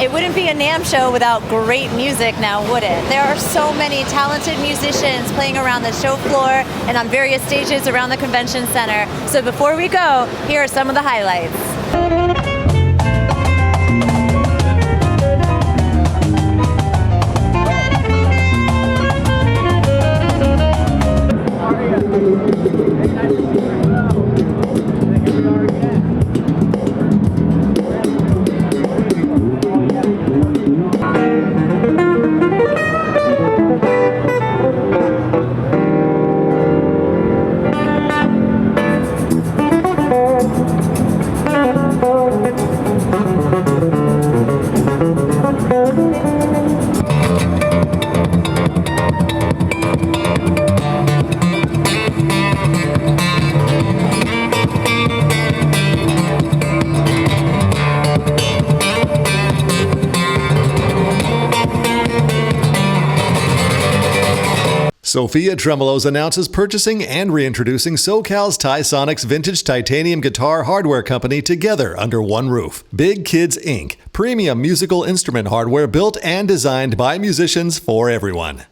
It wouldn't be a NAMM show without great music now, would it? There are so many talented musicians playing around the show floor and on various stages around the convention center. So before we go, here are some of the highlights. Sophia Tremolos announces purchasing and reintroducing SoCal's Ty-Sonic's vintage titanium guitar hardware company together under one roof. Big Kids Inc., premium musical instrument hardware built and designed by musicians for everyone.